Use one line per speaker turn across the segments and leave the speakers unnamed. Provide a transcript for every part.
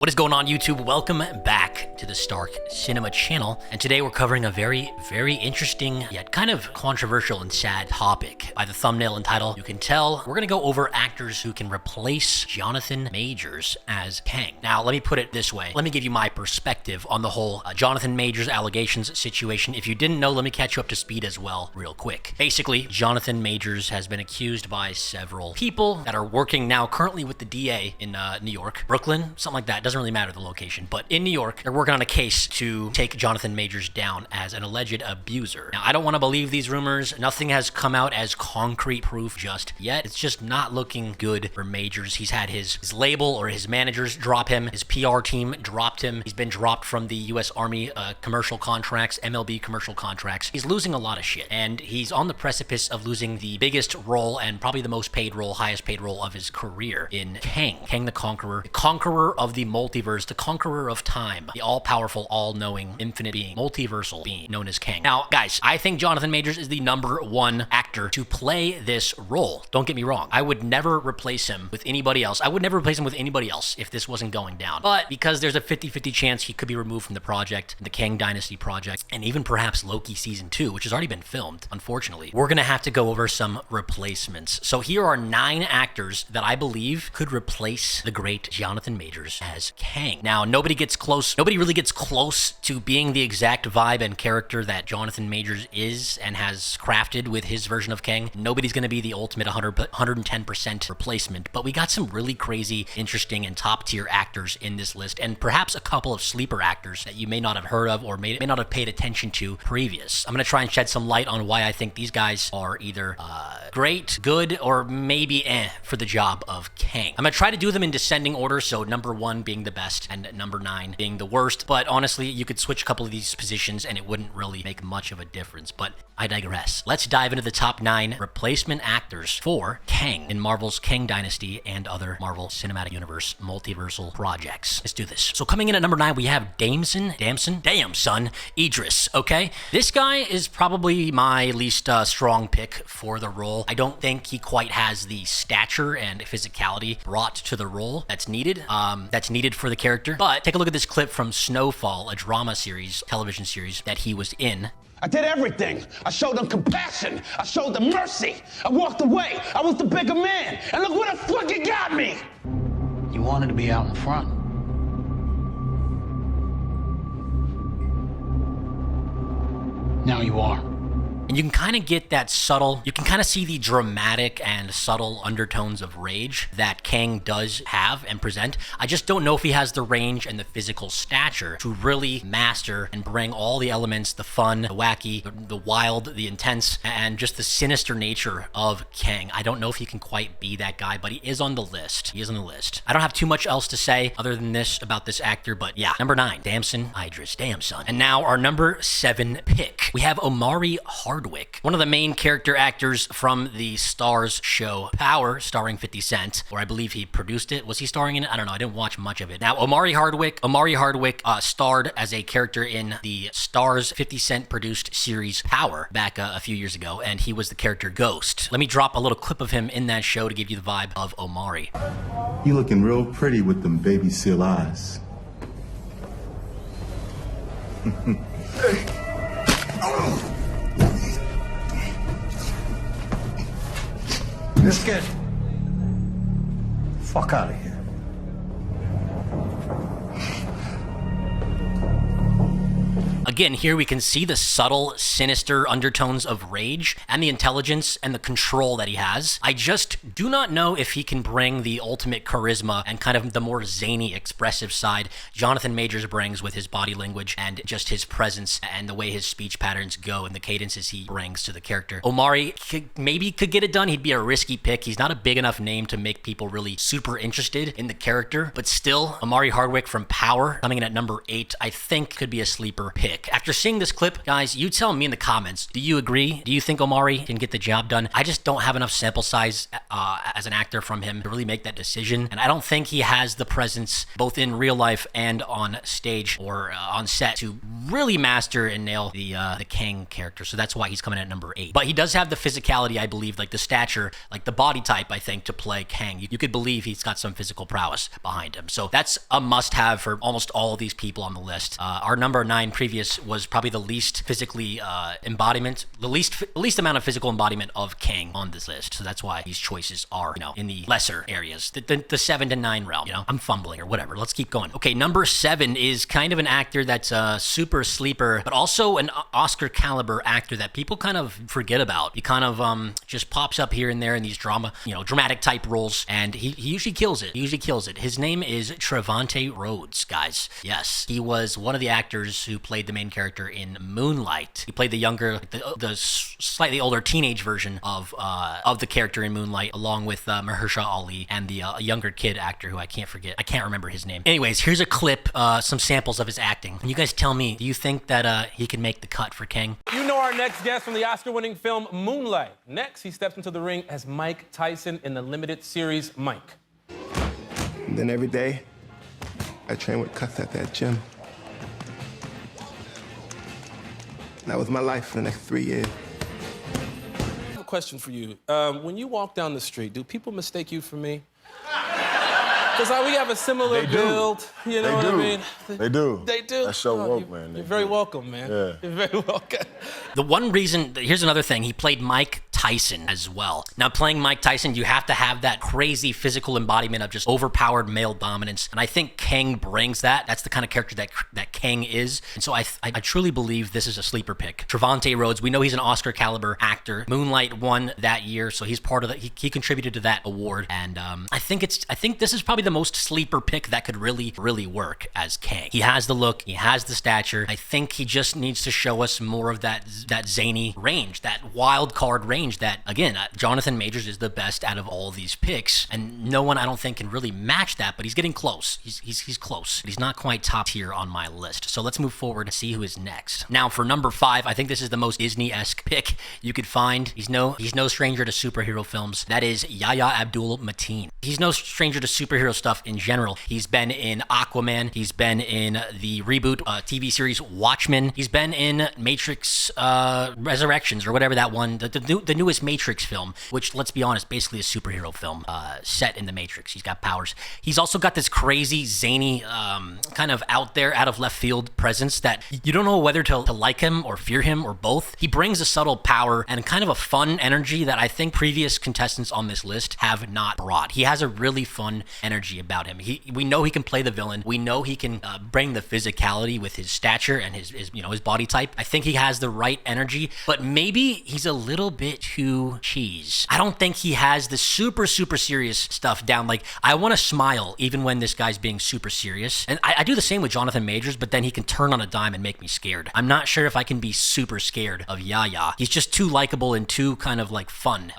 What is going on, YouTube? Welcome back to the Stark Cinema channel, and today we're covering a very interesting yet kind of controversial and sad topic. By the thumbnail and title, you can tell we're gonna go over actors who can replace Jonathan Majors as Kang. Now, let me put it this way. Let me give you my perspective on the whole Jonathan Majors allegations situation. If you didn't know, let me catch you up to speed as well real quick. Basically, Jonathan Majors has been accused by several people that are working now currently with the DA in New York, Brooklyn, something like that. Doesn't really matter the location, but in New York, they're working on a case to take Jonathan Majors down as an alleged abuser. Now, I don't want to believe these rumors. Nothing has come out as concrete proof just yet. It's just not looking good for Majors. He's had his label or his managers drop him. His PR team dropped him. He's been dropped from the U.S. Army commercial contracts, MLB commercial contracts. He's losing a lot of shit, and he's on the precipice of losing the biggest role and probably the most paid role, highest paid role of his career in Kang the Conqueror, the conqueror of the multiverse, the conqueror of time, the all-powerful, all-knowing, infinite being, multiversal being known as Kang. Now, guys, I think Jonathan Majors is the #1 actor to play this role. Don't get me wrong. I would never replace him with anybody else. I would never replace him with anybody else if this wasn't going down. But because there's a 50-50 chance he could be removed from the project, the Kang Dynasty project, and even perhaps Loki Season 2, which has already been filmed, unfortunately, we're gonna have to go over some replacements. So here are 9 actors that I believe could replace the great Jonathan Majors as Kang. Now, nobody really gets close to being the exact vibe and character that Jonathan Majors is and has crafted with his version of Kang. Nobody's going to be the ultimate 110% replacement, but we got some really crazy, interesting, and top-tier actors in this list, and perhaps a couple of sleeper actors that you may not have heard of or may not have paid attention to previous. I'm going to try and shed some light on why I think these guys are either great, good, or maybe for the job of Kang. I'm going to try to do them in descending order, so #1 being the best and #9 being the worst, but honestly, you could switch a couple of these positions and it wouldn't really make much of a difference, but I digress. Let's dive into the top 9 replacement actors for Kang in Marvel's Kang Dynasty and other Marvel Cinematic Universe multiversal projects. Let's do this. So coming in at #9, we have Damson Idris, okay? This guy is probably my least strong pick for the role. I don't think he quite has the stature and physicality brought to the role that's needed for the character. But take a look at this clip from Snowfall, a drama series, television series that he was in.
I did everything. I showed them compassion. I showed them mercy. I walked away. I was the bigger man. And look what the fuck it got me.
You wanted to be out in front. Now you are.
And you can kind of get that subtle, you can kind of see the dramatic and subtle undertones of rage that Kang does have and present. I just don't know if he has the range and the physical stature to really master and bring all the elements, the fun, the wacky, the wild, the intense, and just the sinister nature of Kang. I don't know if he can quite be that guy, but he is on the list. He is on the list. I don't have too much else to say other than this about this actor, but yeah, #9, Damson Idris, damn son. And now our #7 pick. We have Omari Hardwick, one of the main character actors from the Starz show Power, starring 50 Cent, or I believe he produced it. Was he starring in it? I don't know. I didn't watch much of it. Now, Omari Hardwick starred as a character in the Starz 50 Cent produced series Power back a few years ago, and he was the character Ghost. Let me drop a little clip of him in that show to give you the vibe of Omari.
You looking real pretty with them baby seal eyes.
Let's get fuck out of here.
Again, here we can see the subtle, sinister undertones of rage and the intelligence and the control that he has. I just do not know if he can bring the ultimate charisma and kind of the more zany, expressive side Jonathan Majors brings with his body language and just his presence and the way his speech patterns go and the cadences he brings to the character. Omari maybe could get it done. He'd be a risky pick. He's not a big enough name to make people really super interested in the character, but still, Omari Hardwick from Power, coming in at #8, I think could be a sleeper pick. After seeing this clip, guys, you tell me in the comments, do you agree? Do you think Omari can get the job done? I just don't have enough sample size as an actor from him to really make that decision, and I don't think he has the presence both in real life and on stage or on set to really master and nail the Kang character, so that's why he's coming at number 8. But he does have the physicality, I believe, like the stature, like the body type, I think, to play Kang. You could believe he's got some physical prowess behind him. So that's a must-have for almost all of these people on the list. Our number 9 previous was probably the least physically embodiment, the least amount of physical embodiment of Kang on this list. So that's why these choices are, in the lesser areas, the 7 to 9 realm. I'm fumbling or whatever. Let's keep going. Okay, number 7 is kind of an actor that's a super sleeper, but also an Oscar caliber actor that people kind of forget about. He kind of just pops up here and there in these dramatic type roles, and he usually kills it. His name is Trevante Rhodes, guys. Yes, he was one of the actors who played the main character in Moonlight. He played the younger, the slightly older teenage version of the character in Moonlight, along with Mahershala Ali and the younger kid actor who I can't remember his name. Anyways, here's a clip, some samples of his acting. And you guys tell me, do you think that he can make the cut for Kang?
You know our next guest from the Oscar-winning film Moonlight. Next, he steps into the ring as Mike Tyson in the limited series Mike.
And then every day, I train with cuts at that gym. That was my life for the next 3 years.
I have a question for you. When you walk down the street, do people mistake you for me? Because we have a similar build, you know what I mean?
They do.
They do.
That's so woke, man.
You're very welcome, man.
Yeah.
You're very welcome.
The one reason, here's another thing, he played Mike Tyson as well. Now, playing Mike Tyson, you have to have that crazy physical embodiment of just overpowered male dominance, and I think Kang brings that. That's the kind of character that Kang is, and so I truly believe this is a sleeper pick. Trevante Rhodes, we know he's an Oscar caliber actor. Moonlight won that year, so he's part of that. He contributed to that award, and I think this is probably the most sleeper pick that could really work as Kang. He has the look, he has the stature. I think he just needs to show us more of that zany range, that wild card range that, again, Jonathan Majors is the best out of all these picks, and no one, I don't think, can really match that, but he's getting close. He's close. But he's not quite top tier on my list. So let's move forward and see who is next. Now, for number 5, I think this is the most Disney-esque pick you could find. He's no stranger to superhero films. That is Yahya Abdul-Mateen. He's no stranger to superhero stuff in general. He's been in Aquaman. He's been in the reboot TV series Watchmen. He's been in Matrix Resurrections, or whatever that one, the newest Matrix film, which, let's be honest, basically a superhero film set in the Matrix. He's got powers. He's also got this crazy, zany, kind of out there, out of left field presence that you don't know whether to like him or fear him or both. He brings a subtle power and kind of a fun energy that I think previous contestants on this list have not brought. He has a really fun energy about him. We know he can play the villain. We know he can bring the physicality with his stature and his body type. I think he has the right energy, but maybe he's a little bit too cheese. I don't think he has the super serious stuff down. Like, I want to smile even when this guy's being super serious. And I do the same with Jonathan Majors, but then he can turn on a dime and make me scared. I'm not sure if I can be super scared of Yahya. He's just too likable and too kind of like fun.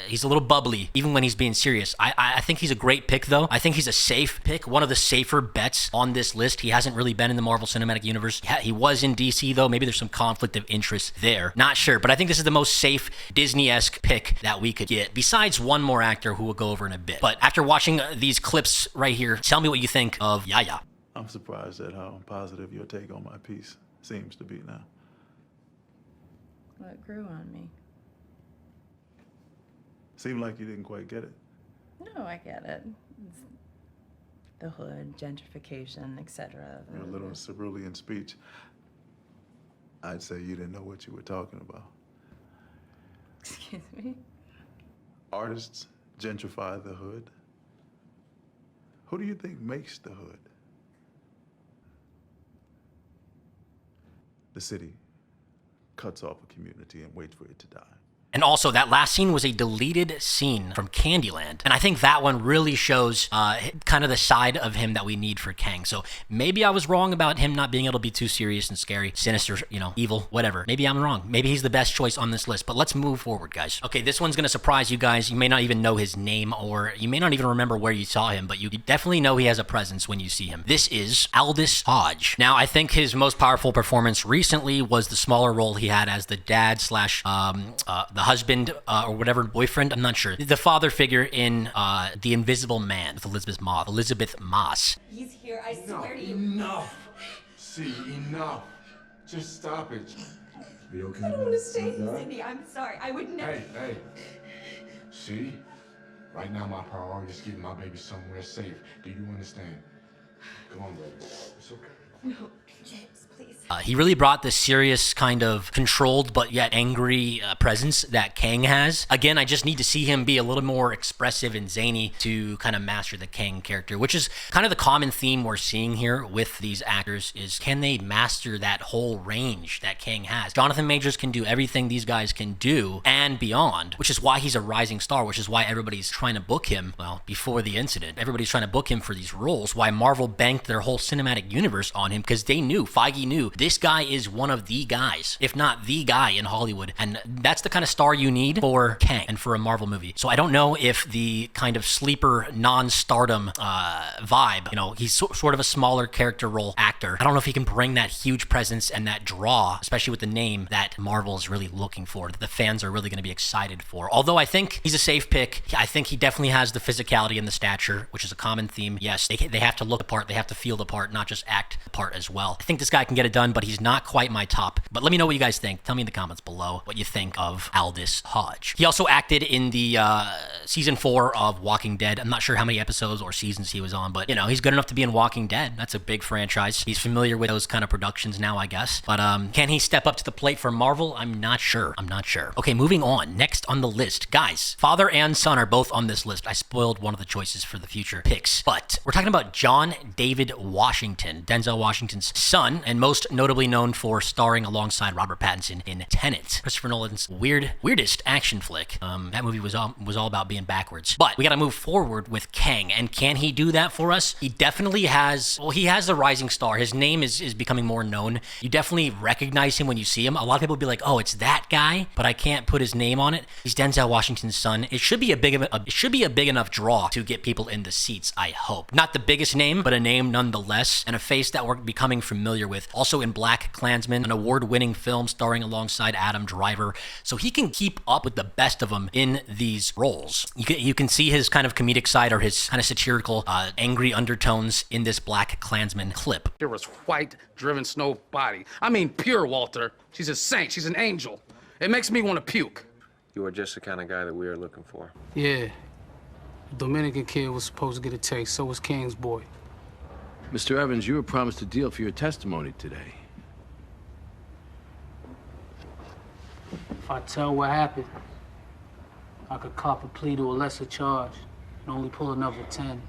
He's a little bubbly even when he's being serious. I think he's a great pick, though. I think he's a safe pick, one of the safer bets on this list. He hasn't really been in the Marvel Cinematic Universe. He was in DC, though. Maybe there's some conflict of interest there. Not sure, but I think this is the most safe Disney-esque pick that we could get, besides one more actor who we'll go over in a bit. But after watching these clips right here, tell me what you think of Yahya.
I'm surprised at how positive your take on my piece seems to be now.
What grew on me?
Seemed like you didn't quite get it.
No, I get it. It's the hood, gentrification, etc.
Your little cerulean speech. I'd say you didn't know what you were talking about.
Excuse me?
Artists gentrify the hood. Who do you think makes the hood? The city cuts off a community and waits for it to die.
And also, that last scene was a deleted scene from Candyland. And I think that one really shows kind of the side of him that we need for Kang. So maybe I was wrong about him not being able to be too serious and scary, sinister, evil, whatever. Maybe I'm wrong. Maybe he's the best choice on this list. But let's move forward, guys. Okay, this one's going to surprise you guys. You may not even know his name, or you may not even remember where you saw him, but you definitely know he has a presence when you see him. This is Aldous Hodge. Now, I think his most powerful performance recently was the smaller role he had as the dad slash the husband or whatever, boyfriend, I'm not sure. The father figure in The Invisible Man with Elizabeth Moss.
He's here, I swear to you.
Enough. See, enough.
Just stop it. Be okay.
I don't want to stay, Cindy. I'm sorry. I would never.
Hey. See? Right now, my priority is getting my baby somewhere safe. Do you understand? Come on, baby. It's okay.
No, James, please.
He really brought this serious kind of controlled but yet angry presence that Kang has. Again, I just need to see him be a little more expressive and zany to kind of master the Kang character, which is kind of the common theme we're seeing here with these actors is can they master that whole range that Kang has? Jonathan Majors can do everything these guys can do and beyond, which is why he's a rising star, which is why everybody's trying to book him, well, before the incident. Everybody's trying to book him for these roles, why Marvel banked their whole cinematic universe on him, because they knew, Feige knew, this guy is one of the guys, if not the guy in Hollywood, and that's the kind of star you need for Kang and for a Marvel movie. So I don't know if the kind of sleeper, non-stardom vibe, you know, he's sort of a smaller character role actor. I don't know if he can bring that huge presence and that draw, especially with the name that Marvel is really looking for, that the fans are really going to be excited for. Although I think he's a safe pick. I think he definitely has the physicality and the stature, which is a common theme. Yes, they have to look the part, they have to feel the part, not just act the part as well. I think this guy can get it done, but he's not quite my top. But let me know what you guys think. Tell me in the comments below what you think of Aldous Hodge. He also acted in the season 4 of Walking Dead. I'm not sure how many episodes or seasons he was on, but you know, he's good enough to be in Walking Dead. That's a big franchise. He's familiar with those kind of productions now, I guess. But can he step up to the plate for Marvel? I'm not sure. Okay, moving on. Next on the list. Guys, father and son are both on this list. I spoiled one of the choices for the future picks. But we're talking about John David Washington, Denzel Washington's son, and most notably known for starring alongside Robert Pattinson in Tenet, Christopher Nolan's weirdest action flick. That movie was all about being backwards. But we got to move forward with Kang, and can he do that for us? He definitely has. Well, he has the rising star. His name is becoming more known. You definitely recognize him when you see him. A lot of people will be like, "Oh, it's that guy," but I can't put his name on it. He's Denzel Washington's son. It should be a big enough draw to get people in the seats. I hope. Not the biggest name, but a name nonetheless, and a face that we're becoming familiar with. Also in Black Klansman, an award-winning film starring alongside Adam Driver, so he can keep up with the best of them in these roles. You can see his kind of comedic side or his kind of satirical, angry undertones in this Black Klansman clip.
There was white, driven snow body. I mean pure, Walter. She's a saint. She's an angel. It makes me want to puke.
You are just the kind of guy that we are looking for.
Yeah. The Dominican kid was supposed to get a taste, so was King's boy.
Mr. Evans, you were promised a deal for your testimony today.
If I tell what happened, I could cop a plea to a lesser charge and only pull another 10.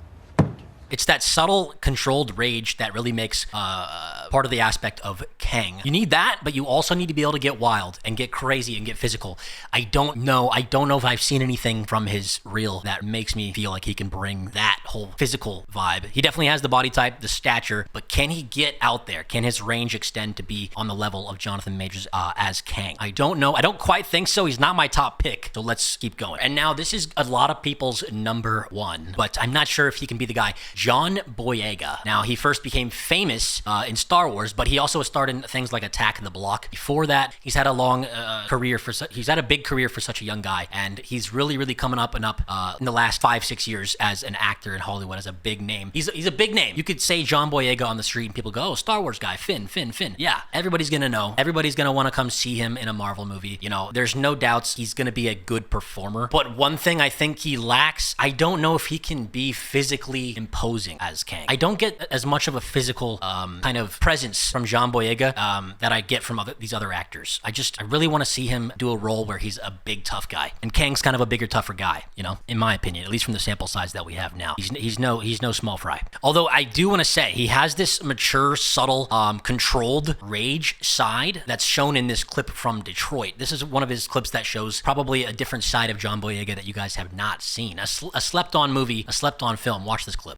It's that subtle, controlled rage that really makes part of the aspect of Kang. You need that, but you also need to be able to get wild and get crazy and get physical. I don't know if I've seen anything from his reel that makes me feel like he can bring that whole physical vibe. He definitely has the body type, the stature, but can he get out there? Can his range extend to be on the level of Jonathan Majors as Kang? I don't know. I don't quite think so. He's not my top pick, so let's keep going. And now this is a lot of people's number one, but I'm not sure if he can be the guy. John Boyega. Now, he first became famous in Star Wars, but he also starred in things like Attack the Block. Before that, he's had a long career he's had a big career for such a young guy, and he's really coming up and up in the last 5-6 years as an actor in Hollywood, as a big name. He's a big name. You could say John Boyega on the street, and people go, "Oh, Star Wars guy, Finn." Yeah, everybody's gonna know. Everybody's gonna want to come see him in a Marvel movie. You know, there's no doubts he's gonna be a good performer. But one thing I think he lacks, I don't know if he can be physically imposing as Kang. I don't get as much of a physical kind of presence from John Boyega that I get from these other actors. I really want to see him do a role where he's a big, tough guy. And Kang's kind of a bigger, tougher guy, you know, in my opinion, at least from the sample size that we have now. He's no small fry. Although I do want to say he has this mature, subtle, controlled rage side that's shown in this clip from Detroit. This is one of his clips that shows probably a different side of John Boyega that you guys have not seen. A slept-on movie, a slept-on film. Watch this clip.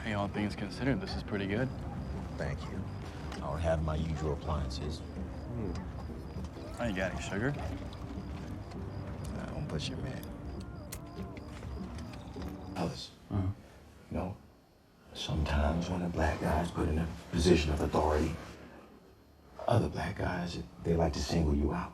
Hey, all things considered, this is pretty good.
Thank you. I don't have my usual appliances.
Oh, you got any sugar?
I don't push it, man. Alice, you know, sometimes when a black guy's put in a position of authority, other black guys, they like to single you out.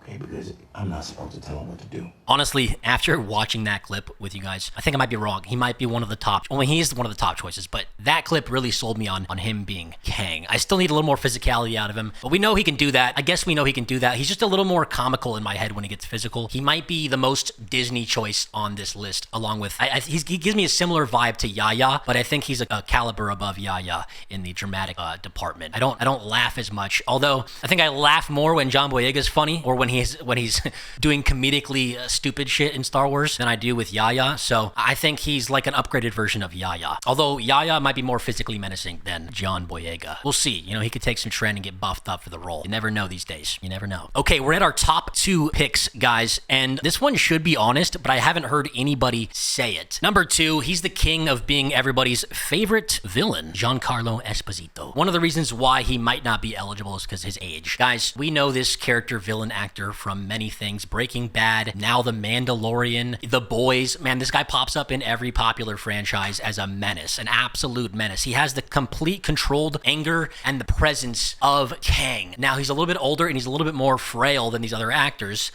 okay? Because I'm not supposed to tell him what to do.
Honestly, after watching that clip with you guys, I think I might be wrong. He might be one of the top, well, he is one of the top choices, but that clip really sold me on him being Kang. I still need a little more physicality out of him, but we know he can do that. I guess we know he can do that. He's just a little more comical in my head when he gets physical. He might be the most Disney choice on this list, along with, he gives me a similar vibe to Yaya, but I think he's a caliber above Yaya in the dramatic department. I don't laugh as much, although I think I laugh more when John Boyega's funny or when he's doing comedically stupid shit in Star Wars than I do with Yaya. So I think he's like an upgraded version of Yaya. Although Yaya might be more physically menacing than John Boyega. We'll see. You know, he could take some trend and get buffed up for the role. You never know these days. You never know. Okay, we're at our top 2 picks, guys, and this one should be honest, but I haven't heard anybody say it. Number 2, he's the king of being everybody's favorite villain, Giancarlo Esposito. One of the reasons why he might not be eligible is because his age. Guys, we know this character villain actor from many things. Breaking Bad, now The Mandalorian, The Boys. Man, this guy pops up in every popular franchise as a menace, an absolute menace. He has the complete controlled anger and the presence of Kang. Now, he's a little bit older and he's a little bit more frail than these other actors,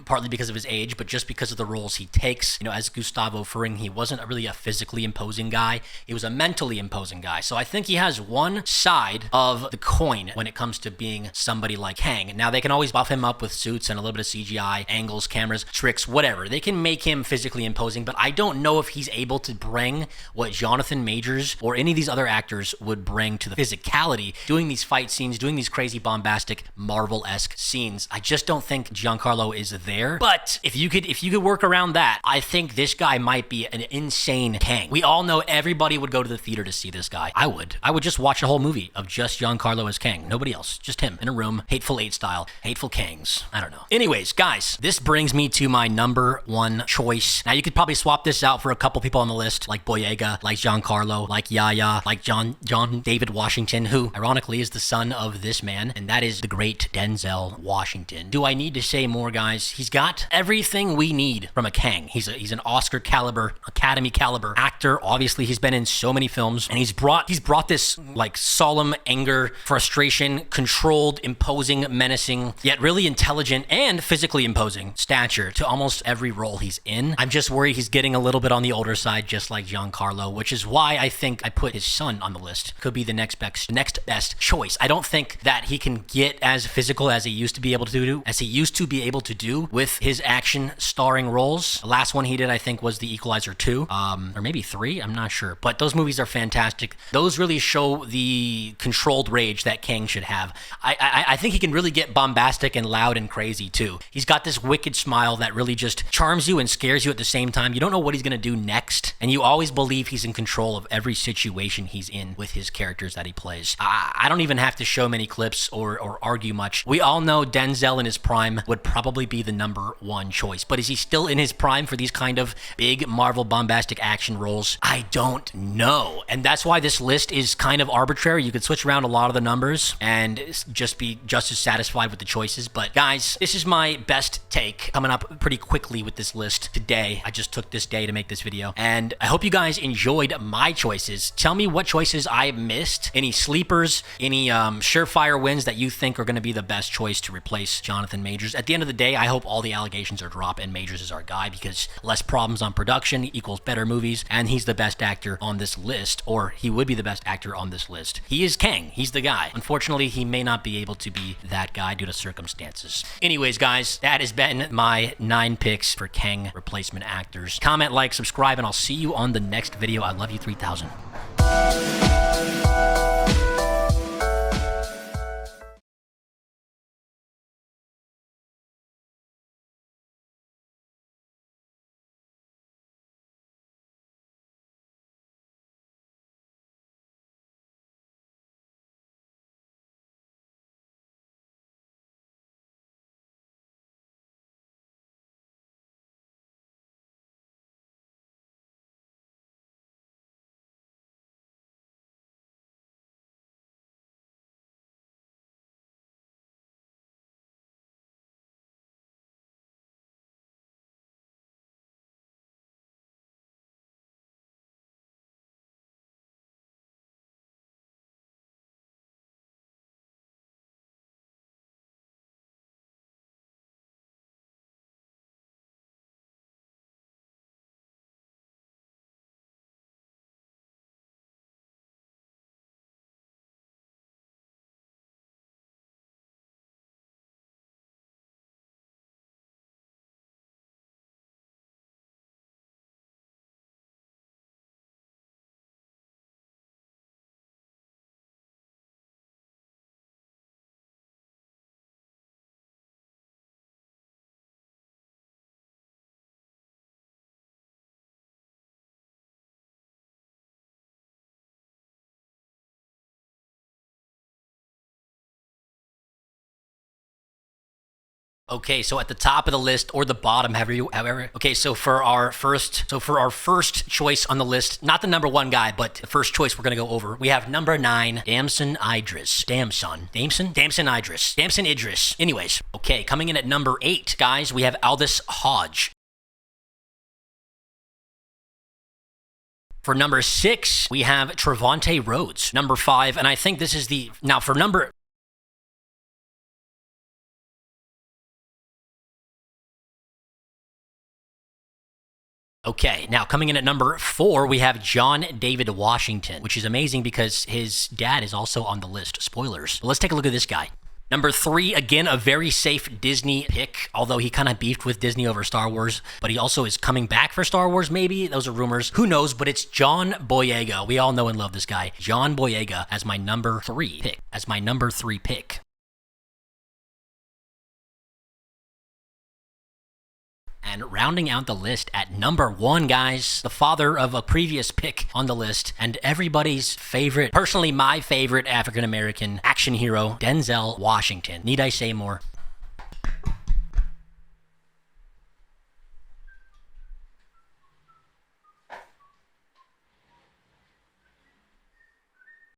partly because of his age, but just because of the roles he takes. You know, as Gustavo Fring, he wasn't really a physically imposing guy. He was a mentally imposing guy. So I think he has one side of the coin when it comes to being somebody like Kang. Now, they can always buff him up with suits and a little bit of CGI, angles, cameras, tricks, whatever. They can make him physically imposing, but I don't know if he's able to bring what Jonathan Majors or any of these other actors would bring to the physicality, doing these fight scenes, doing these crazy bombastic Marvel-esque scenes. I just don't think Giancarlo is there. But if you could work around that, I think this guy might be an insane Kang. We all know everybody would go to the theater to see this guy. I would just watch a whole movie of just Giancarlo as Kang. Nobody else. Just him in a room. Hateful Eight style. Hateful Kangs. I don't know. Anyways, guys, this brings me to my number 1 choice. Now, you could probably swap this out for a couple people on the list, like Boyega, like Giancarlo, like Yaya, like John David Washington, who ironically is the son of this man, and that is the great Denzel Washington. Do I need to say more, guys? He's got everything we need from a Kang. He's an Oscar caliber, Academy caliber actor. Obviously, he's been in so many films, and he's brought this like solemn anger, frustration, controlled, imposing, menacing, yet really intelligent and physically imposing stature to almost every role he's in. I'm just worried he's getting a little bit on the older side, just like Giancarlo, which is why I think I put his son on the list. Could be the next best choice. I don't think that he can get as physical as he used to be able to do with his action starring roles. The last one he did, I think, was The Equalizer 2, or maybe 3. I'm not sure, but those movies are fantastic. Those really show the controlled rage that Kang should have. I think he can really get bombastic and loud and crazy too. He's got this wicked smile that really just charms you and scares you at the same time. You don't know what he's gonna do next, and you always believe he's in control of every situation he's in with his characters that he plays. I don't even have to show many clips or argue much. We all know Denzel in his prime would probably be the number 1 choice, but is he still in his prime for these kind of big Marvel bombastic action roles? I don't know, and that's why this list is kind of arbitrary. You could switch around a lot of the numbers and just be just as satisfied with the choices. But guys, this is my best take coming up pretty quickly with this list today. I just took this day to make this video, and I hope you guys enjoyed my choices. Tell me what choices I missed, any sleepers, any surefire wins that you think are going to be the best choice to replace Jonathan Majors. At the end of the day, I hope all the allegations are dropped and Majors is our guy, because less problems on production equals better movies, and he's the best actor on this list, or he would be the best actor on this list. He is Kang. He's the guy. Unfortunately, he may not be able to be that guy due to circumstances. Anyways, guys, that has been my 9 picks for Kang replacement actors. Comment, like, subscribe, and I'll see you on the next video. I love you 3000. Okay, so at the top of the list or the bottom, however. Okay, so for our first choice on the list, not the number one guy, but the first choice we're gonna go over. We have number 9, Damson Idris. Damson Idris. Anyways, okay, coming in at number 8, guys, we have Aldous Hodge. For number 6, we have Trevante Rhodes. Number 5, and I think this is now for number. Okay, now coming in at number 4, we have John David Washington, which is amazing because his dad is also on the list. Spoilers. But let's take a look at this guy. Number 3, again, a very safe Disney pick, although he kind of beefed with Disney over Star Wars, but he also is coming back for Star Wars, maybe? Those are rumors. Who knows? But it's John Boyega. We all know and love this guy. John Boyega as my number 3 pick. And rounding out the list at number 1, guys, the father of a previous pick on the list, and everybody's favorite, personally my favorite African-American action hero, Denzel Washington. Need I say more?